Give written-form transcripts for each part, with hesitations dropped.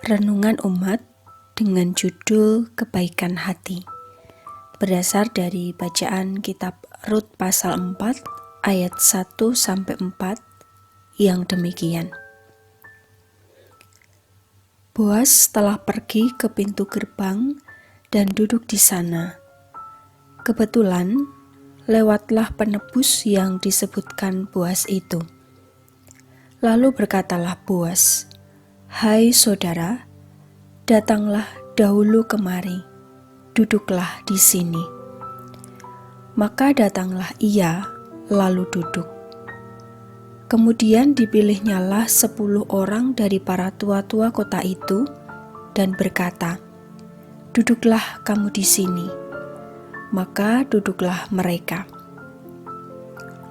Renungan Umat dengan judul Kebaikan Hati, berdasar dari bacaan kitab Rut pasal 4 ayat 1-4 yang demikian. Boas telah pergi ke pintu gerbang dan duduk di sana. Kebetulan lewatlah penebus yang disebutkan Boas itu. Lalu berkatalah Boas, "Hai saudara, datanglah dahulu kemari, duduklah di sini." Maka datanglah ia, lalu duduk. Kemudian dipilihnyalah 10 orang dari para tua-tua kota itu dan berkata, "Duduklah kamu di sini." Maka duduklah mereka.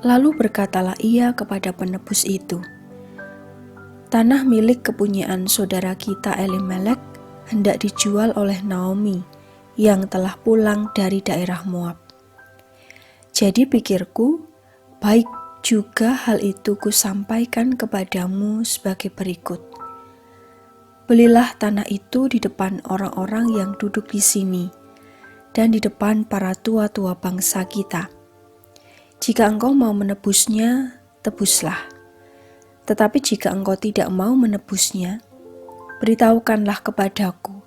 Lalu berkatalah ia kepada penebus itu, "Tanah milik kepunyaan saudara kita Elimelek hendak dijual oleh Naomi yang telah pulang dari daerah Moab. Jadi pikirku, baik juga hal itu kusampaikan kepadamu sebagai berikut. Belilah tanah itu di depan orang-orang yang duduk di sini dan di depan para tua-tua bangsa kita. Jika engkau mau menebusnya, tebuslah. Tetapi jika engkau tidak mau menebusnya, beritahukanlah kepadaku,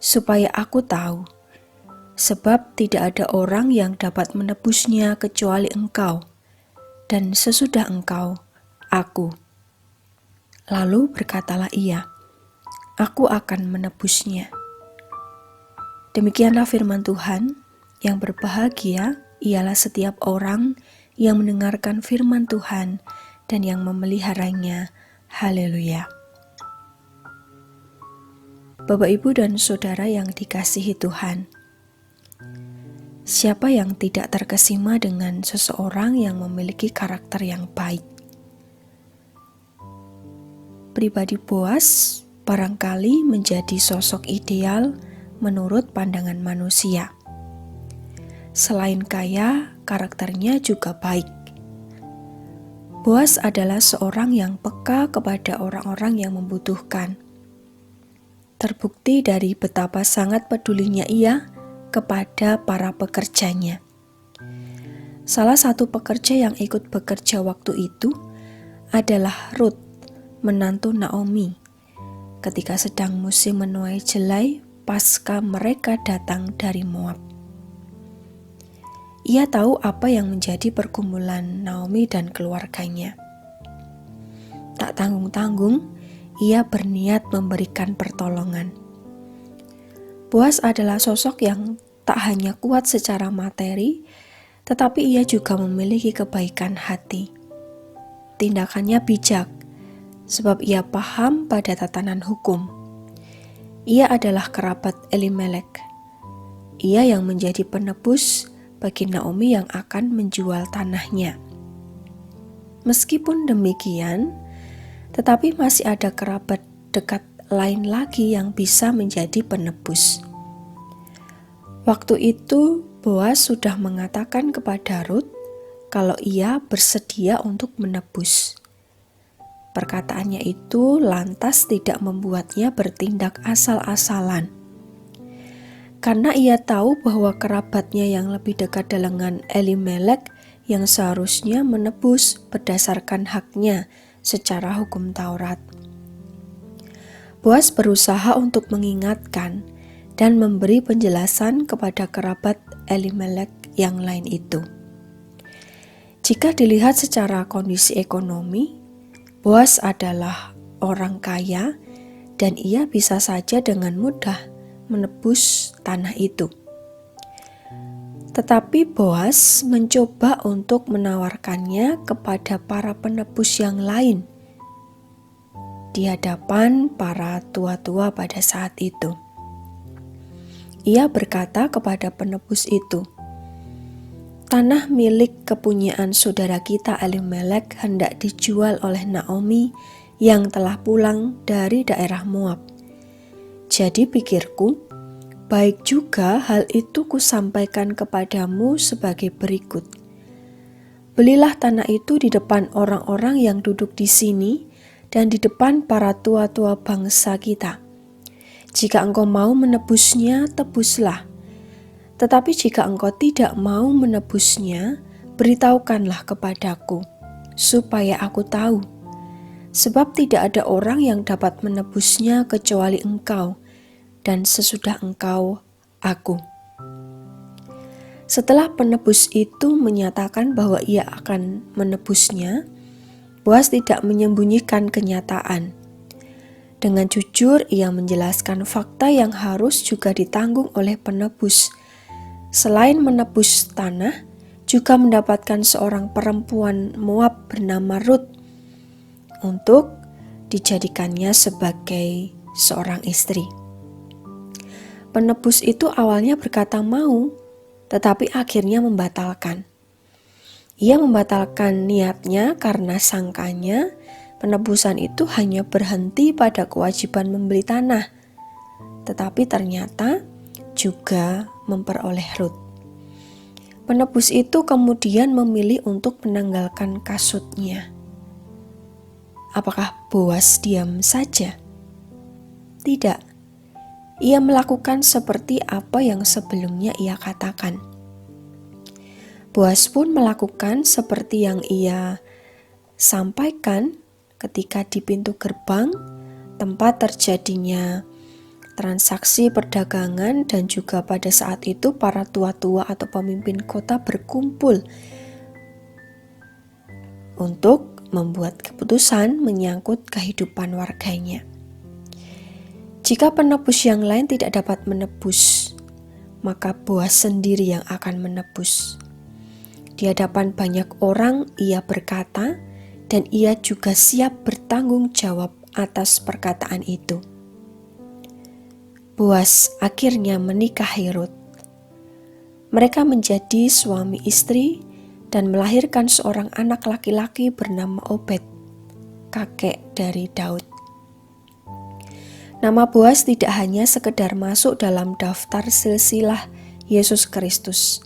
supaya aku tahu, sebab tidak ada orang yang dapat menebusnya kecuali engkau, dan sesudah engkau, aku." Lalu berkatalah ia, "Aku akan menebusnya." Demikianlah firman Tuhan. Yang berbahagia ialah setiap orang yang mendengarkan firman Tuhan dan yang memeliharanya. Haleluya. Bapak, Ibu, dan Saudara yang dikasihi Tuhan, siapa yang tidak terkesima dengan seseorang yang memiliki karakter yang baik? Pribadi Boas barangkali menjadi sosok ideal menurut pandangan manusia. Selain kaya, karakternya juga baik. Boas adalah seorang yang peka kepada orang-orang yang membutuhkan. Terbukti dari betapa sangat pedulinya ia kepada para pekerjanya. Salah satu pekerja yang ikut bekerja waktu itu adalah Rut, menantu Naomi, ketika sedang musim menuai jelai pasca mereka datang dari Moab. Ia tahu apa yang menjadi pergumulan Naomi dan keluarganya. Tak tanggung-tanggung, ia berniat memberikan pertolongan. Boas adalah sosok yang tak hanya kuat secara materi, tetapi ia juga memiliki kebaikan hati. Tindakannya bijak, sebab ia paham pada tatanan hukum. Ia adalah kerabat Elimelek. Ia yang menjadi penebus bagi Naomi yang akan menjual tanahnya. Meskipun demikian, tetapi masih ada kerabat dekat lain lagi yang bisa menjadi penebus. Waktu itu Boas sudah mengatakan kepada Rut kalau ia bersedia untuk menebus. Perkataannya itu lantas tidak membuatnya bertindak asal-asalan. Karena ia tahu bahwa kerabatnya yang lebih dekat dengan Elimelek yang seharusnya menebus berdasarkan haknya secara hukum Taurat. Boas berusaha untuk mengingatkan dan memberi penjelasan kepada kerabat Elimelek yang lain itu. Jika dilihat secara kondisi ekonomi, Boas adalah orang kaya dan ia bisa saja dengan mudah menebus tanah itu. Tetapi Boas mencoba untuk menawarkannya kepada para penebus yang lain di hadapan para tua-tua pada saat itu. Ia berkata kepada penebus itu, "Tanah milik kepunyaan saudara kita Elimelek hendak dijual oleh Naomi yang telah pulang dari daerah Moab. Jadi pikirku, baik juga hal itu kusampaikan kepadamu sebagai berikut. Belilah tanah itu di depan orang-orang yang duduk di sini dan di depan para tua-tua bangsa kita. Jika engkau mau menebusnya, tebuslah. Tetapi jika engkau tidak mau menebusnya, beritahukanlah kepadaku, supaya aku tahu. Sebab tidak ada orang yang dapat menebusnya kecuali engkau, dan sesudah engkau, aku. Setelah penebus itu menyatakan bahwa ia akan menebusnya, Boas tidak menyembunyikan kenyataan. Dengan jujur ia menjelaskan fakta yang harus juga ditanggung oleh penebus. Selain menebus tanah, juga mendapatkan seorang perempuan Moab bernama Rut untuk dijadikannya sebagai seorang istri. Penebus itu awalnya berkata mau, tetapi akhirnya membatalkan. Ia membatalkan niatnya karena sangkanya penebusan itu hanya berhenti pada kewajiban membeli tanah, tetapi ternyata juga memperoleh Rut. Penebus itu kemudian memilih untuk menanggalkan kasutnya. Apakah Boas diam saja? Tidak. Ia melakukan seperti apa yang sebelumnya ia katakan. Boas pun melakukan seperti yang ia sampaikan ketika di pintu gerbang tempat terjadinya transaksi perdagangan, dan juga pada saat itu para tua-tua atau pemimpin kota berkumpul untuk membuat keputusan menyangkut kehidupan warganya. Jika penebus yang lain tidak dapat menebus, maka Boas sendiri yang akan menebus. Di hadapan banyak orang ia berkata, dan ia juga siap bertanggung jawab atas perkataan itu. Boas akhirnya menikahi Rut. Mereka menjadi suami istri dan melahirkan seorang anak laki-laki bernama Obed, kakek dari Daud. Nama Boas tidak hanya sekedar masuk dalam daftar silsilah Yesus Kristus,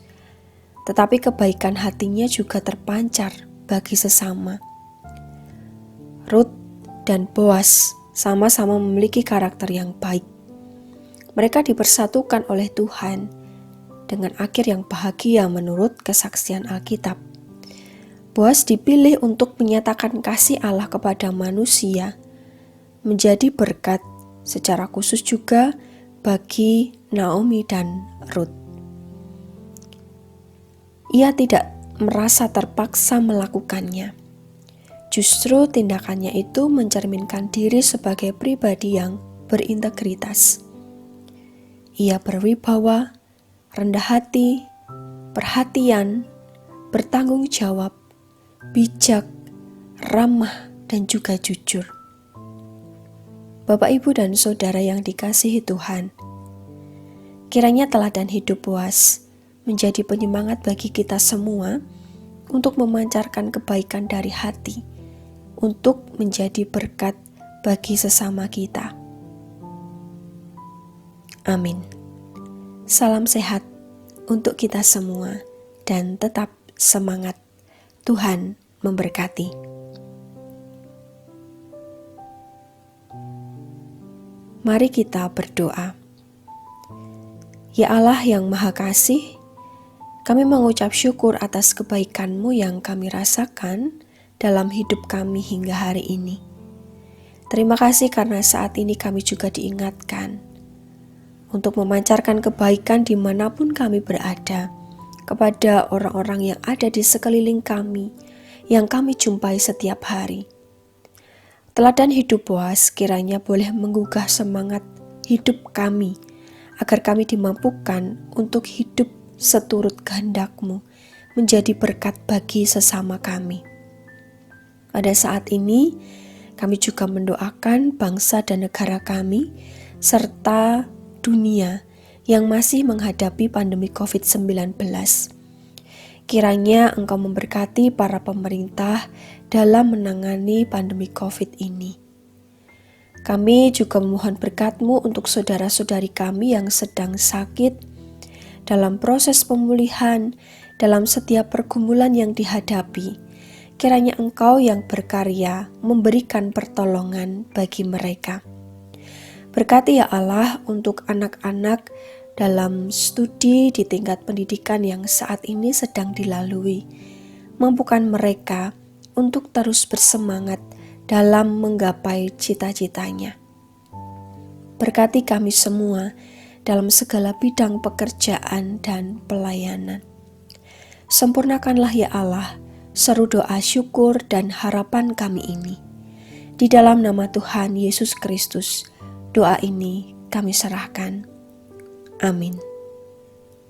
tetapi kebaikan hatinya juga terpancar bagi sesama. Rut dan Boas sama-sama memiliki karakter yang baik. Mereka dipersatukan oleh Tuhan dengan akhir yang bahagia menurut kesaksian Alkitab. Boas dipilih untuk menyatakan kasih Allah kepada manusia, menjadi berkat secara khusus juga bagi Naomi dan Rut. Ia tidak merasa terpaksa melakukannya. Justru tindakannya itu mencerminkan diri sebagai pribadi yang berintegritas. Ia berwibawa, rendah hati, perhatian, bertanggung jawab, bijak, ramah, dan juga jujur. Bapak, Ibu, dan Saudara yang dikasihi Tuhan, kiranya teladan hidup Boas menjadi penyemangat bagi kita semua untuk memancarkan kebaikan dari hati, untuk menjadi berkat bagi sesama kita. Amin. Salam sehat untuk kita semua dan tetap semangat. Tuhan memberkati. Mari kita berdoa. Ya Allah yang Maha Kasih, kami mengucap syukur atas kebaikan-Mu yang kami rasakan dalam hidup kami hingga hari ini. Terima kasih karena saat ini kami juga diingatkan untuk memancarkan kebaikan dimanapun kami berada, kepada orang-orang yang ada di sekeliling kami, yang kami jumpai setiap hari. Teladan hidup Boas kiranya boleh menggugah semangat hidup kami, agar kami dimampukan untuk hidup seturut kehendak-Mu, menjadi berkat bagi sesama kami. Pada saat ini, kami juga mendoakan bangsa dan negara kami, serta dunia yang masih menghadapi pandemi COVID-19. Kiranya Engkau memberkati para pemerintah dalam menangani pandemi COVID ini. Kami juga memohon berkat-Mu untuk saudara-saudari kami yang sedang sakit, dalam proses pemulihan, dalam setiap pergumulan yang dihadapi. Kiranya Engkau yang berkarya memberikan pertolongan bagi mereka. Berkati ya Allah untuk anak-anak dalam studi di tingkat pendidikan yang saat ini sedang dilalui. Mampukan mereka untuk terus bersemangat dalam menggapai cita-citanya. Berkati kami semua dalam segala bidang pekerjaan dan pelayanan. Sempurnakanlah ya Allah seru doa syukur dan harapan kami ini. Di dalam nama Tuhan Yesus Kristus, doa ini kami serahkan. Amin.